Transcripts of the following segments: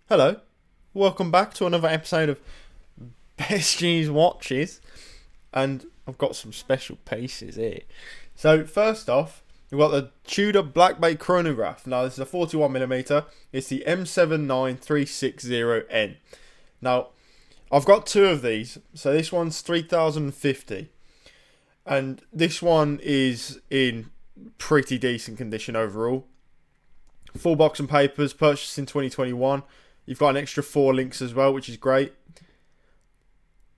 Hello, welcome back to another episode of Best Used Watches, and I've got some special pieces here. So first off, we've got the Tudor Black Bay chronograph. Now this is a 41mm. It's the M79360N. Now I've got two of these. So this one's 3050, and this one is in pretty decent condition overall. Full box and papers, purchased in 2021. You've got an extra 4 links as well, which is great.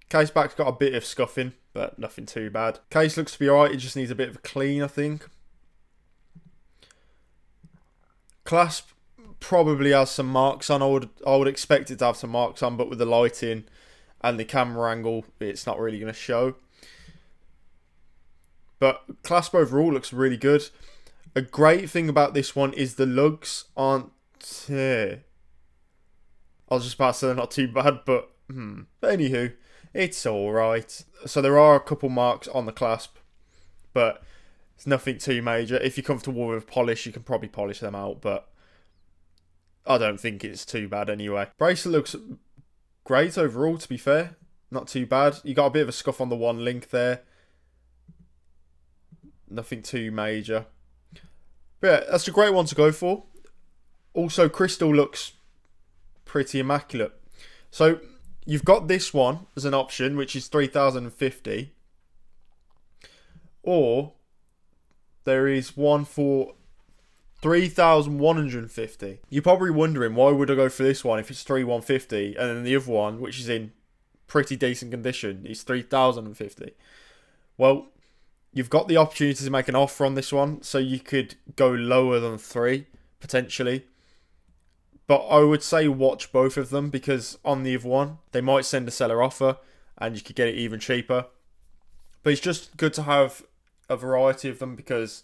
Case back's got a bit of scuffing, but nothing too bad. Case looks to be alright, it just needs a bit of a clean, I think. Clasp probably has some marks on. I would expect it to have some marks on, but with the lighting and the camera angle, it's not really going to show. But clasp overall looks really good. A great thing about this one is the lugs aren't... I was just about to say they're not too bad, but... But anywho, it's alright. So there are a couple marks on the clasp, but it's nothing too major. If you're comfortable with polish, you can probably polish them out, but I don't think it's too bad anyway. Bracelet looks great overall, to be fair. Not too bad. You got a bit of a scuff on the one link there. Nothing too major. But yeah, that's a great one to go for. Also, crystal looks pretty immaculate. So you've got this one as an option, which is 3050, or there is one for 3150. You're probably wondering, why would I go for this one if it's 3150, and then the other one, which is in pretty decent condition, is 3050? Well, you've got the opportunity to make an offer on this one, so you could go lower than 3, potentially. But I would say watch both of them, because on the other one, they might send a seller offer, and you could get it even cheaper. But it's just good to have a variety of them, because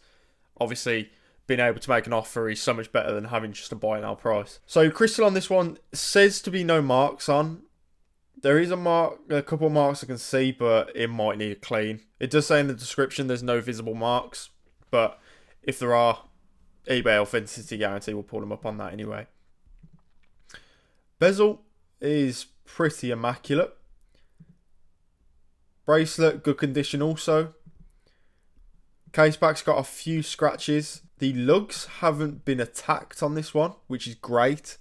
obviously being able to make an offer is so much better than having just a buy now price. So crystal on this one says to be no marks on. There is a couple of marks I can see, but it might need a clean. It does say in the description there's no visible marks, but if there are, eBay authenticity guarantee will pull them up on that anyway. Bezel is pretty immaculate. Bracelet, good condition also. Caseback's got a few scratches. The lugs haven't been attacked on this one, which is great.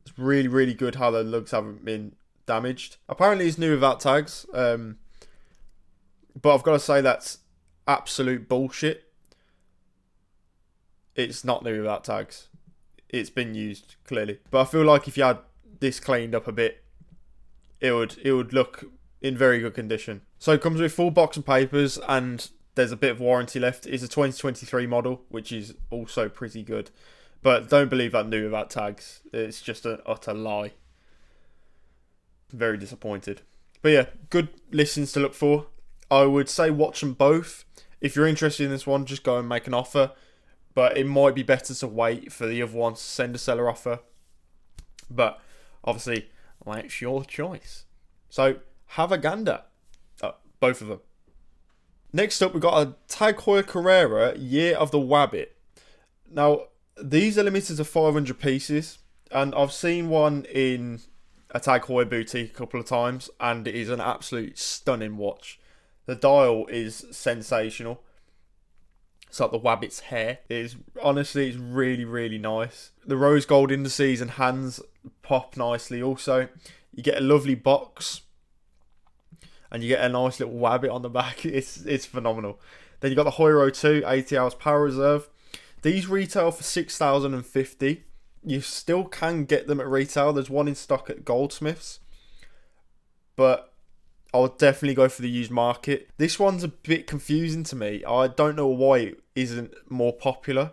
It's really, really good how the lugs haven't been damaged. Apparently it's new without tags, but I've got to say that's absolute bullshit. It's not new without tags. It's been used clearly, but I feel like if you had this cleaned up a bit, it would look in very good condition. So it comes with full box and papers, and there's a bit of warranty left. It's a 2023 model, which is also pretty good, but don't believe that new without tags. It's just an utter lie. Very disappointed. But yeah, good listings to look for. I would say watch them both. If you're interested in this one, just go and make an offer. But it might be better to wait for the other one to send a seller offer. But obviously, that's your choice. So have a gander at both of them. Next up, we've got a Tag Heuer Carrera Year of the Wabbit. Now, these are limited to 500 pieces. And I've seen one in a Tag Heuer boutique a couple of times, and it is an absolute stunning watch. The dial is sensational. It's like the Wabbit's hair. It's really, really nice. The rose gold indices and hands pop nicely also. You get a lovely box, and you get a nice little Wabbit on the back. It's phenomenal. Then you got the Heuer 2 80 hours power reserve. These retail for $6,050. You still can get them at retail. There's one in stock at Goldsmiths, but I would definitely go for the used market. This one's a bit confusing to me. I don't know why it isn't more popular,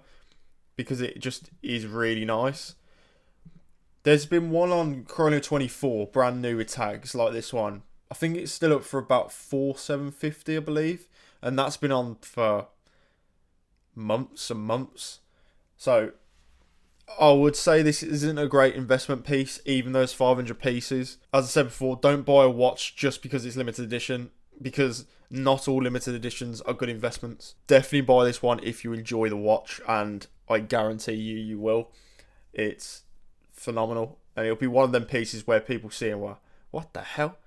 because it just is really nice. There's been one on Chrono 24, brand new with tags like this one. I think it's still up for about $4,750, I believe, and that's been on for months and months. So I would say this isn't a great investment piece, even though it's 500 pieces. As I said before, don't buy a watch just because it's limited edition, because not all limited editions are good investments. Definitely buy this one if you enjoy the watch, and I guarantee you will. it's phenomenal. And it'll be one of them pieces where people see and well, what the hell?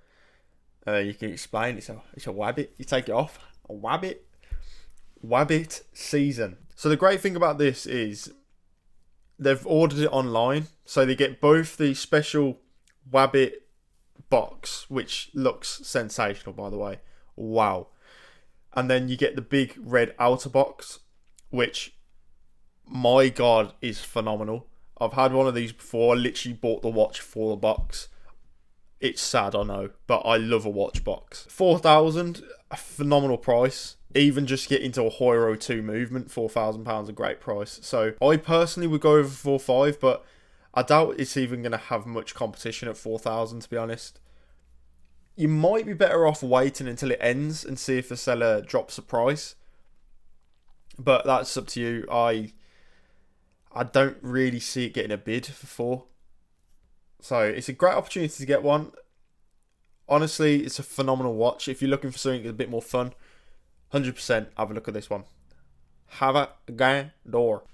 And then you can explain it's a wabbit. You take it off. A wabbit. Wabbit season. So the great thing about this is they've ordered it online. So they get both the special wabbit box, which looks sensational, by the way. Wow. And then you get the big red outer box, which, my God, is phenomenal. I've had one of these before. I literally bought the watch for the box. It's sad, I know, but I love a watch box. 4,000, a phenomenal price. Even just getting to a Hero 2 movement, £4,000, a great price. So I personally would go over 4,500, but I doubt it's even going to have much competition at 4,000, to be honest. You might be better off waiting until it ends and see if the seller drops the price. But that's up to you. I don't really see it getting a bid for 4. So it's a great opportunity to get one. Honestly, it's a phenomenal watch. If you're looking for something a bit more fun, 100% have a look at this one. Have a gander.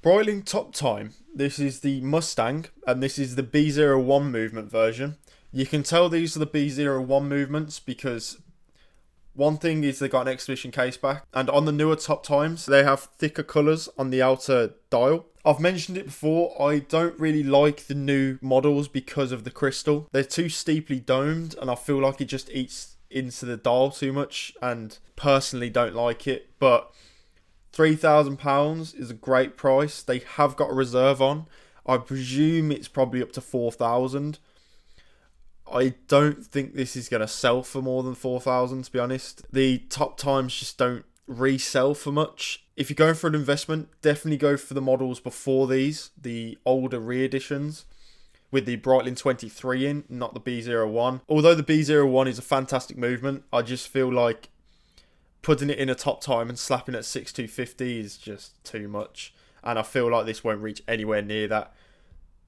Breitling Top Time. This is the Mustang, and this is the B01 movement version. You can tell these are the B01 movements because one thing is they got an exhibition case back, and on the newer Top Times, they have thicker colours on the outer dial. I've mentioned it before, I don't really like the new models because of the crystal. They're too steeply domed, and I feel like it just eats into the dial too much, and personally don't like it. But £3,000 is a great price. They have got a reserve on. I presume it's probably up to 4,000. I don't think this is going to sell for more than 4,000, to be honest. The Top Times just don't resell for much. If you're going for an investment, definitely go for the models before these, the older re-editions, with the Breitling 23 in, not the B01. Although the B01 is a fantastic movement, I just feel like putting it in a Top Time and slapping it at 6,250 is just too much. And I feel like this won't reach anywhere near that.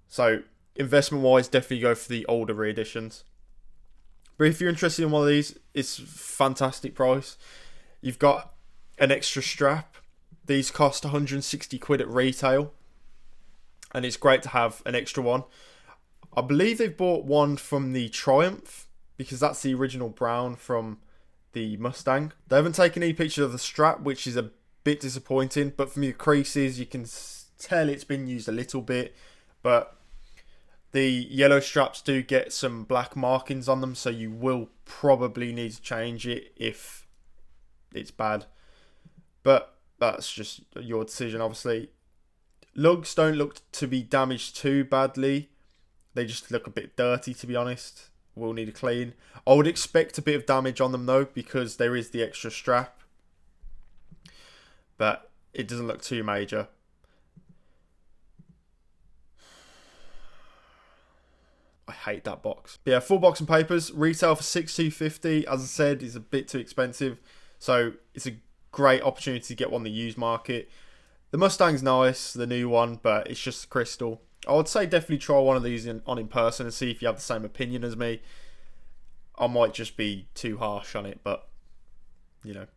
So investment wise, definitely go for the older re-editions. But if you're interested in one of these, it's a fantastic price. You've got an extra strap. These cost 160 quid at retail, and it's great to have an extra one. I believe they've bought one from the Triumph, because that's the original brown from the Mustang. They haven't taken any picture of the strap, which is a bit disappointing, but from the creases you can tell it's been used a little bit. But the yellow straps do get some black markings on them, so you will probably need to change it if it's bad. But that's just your decision, obviously. Lugs don't look to be damaged too badly. They just look a bit dirty, to be honest. Will need a clean. I would expect a bit of damage on them, though, because there is the extra strap. But it doesn't look too major. I hate that box. But yeah, full box and papers. Retail for 6,250. As I said, is a bit too expensive. So it's a great opportunity to get one in the used market. The Mustang's nice, the new one, but it's just crystal. I would say definitely try one of these on in person and see if you have the same opinion as me. I might just be too harsh on it, but you know.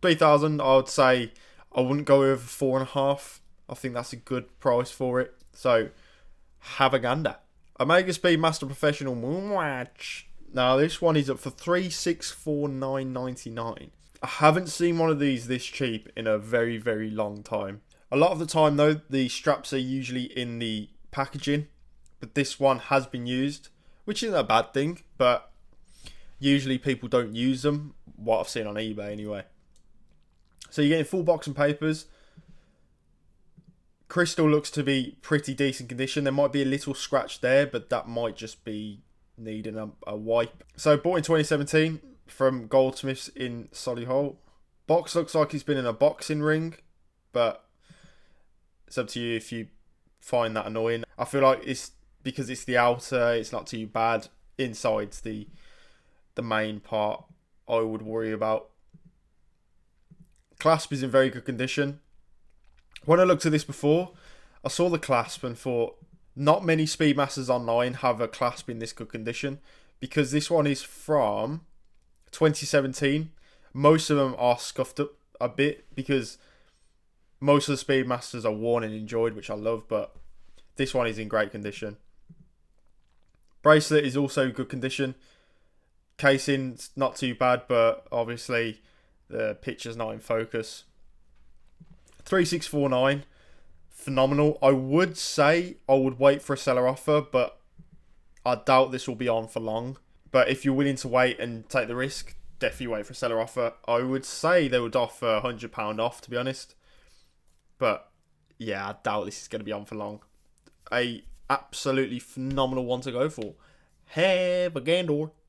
3,000, I would say I wouldn't go over 4.5. I think that's a good price for it. So have a gander. Omega Speedmaster Professional Moonwatch. Now this one is up for $3,649.99. I haven't seen one of these this cheap in a very, very long time. A lot of the time though, the straps are usually in the packaging, but this one has been used, which isn't a bad thing, but usually people don't use them, what I've seen on eBay anyway. So you're getting full box and papers. Crystal looks to be pretty decent condition. There might be a little scratch there, but that might just be needing a wipe. So bought in 2017 from Goldsmiths in Solihull. Box looks like it's been in a boxing ring, but it's up to you if you find that annoying. I feel like it's because it's the outer, it's not too bad. Inside's the main part I would worry about. Clasp is in very good condition. When I looked at this before, I saw the clasp and thought not many Speedmasters online have a clasp in this good condition, because this one is from 2017. Most of them are scuffed up a bit because most of the Speedmasters are worn and enjoyed, which I love, but this one is in great condition. Bracelet is also good condition. Casing's not too bad, but obviously the picture's not in focus. 3649, phenomenal. I would say I would wait for a seller offer, but I doubt this will be on for long. But if you're willing to wait and take the risk, definitely wait for a seller offer. I would say they would offer £100 off, to be honest. But yeah, I doubt this is going to be on for long. A absolutely phenomenal one to go for. Have a gander.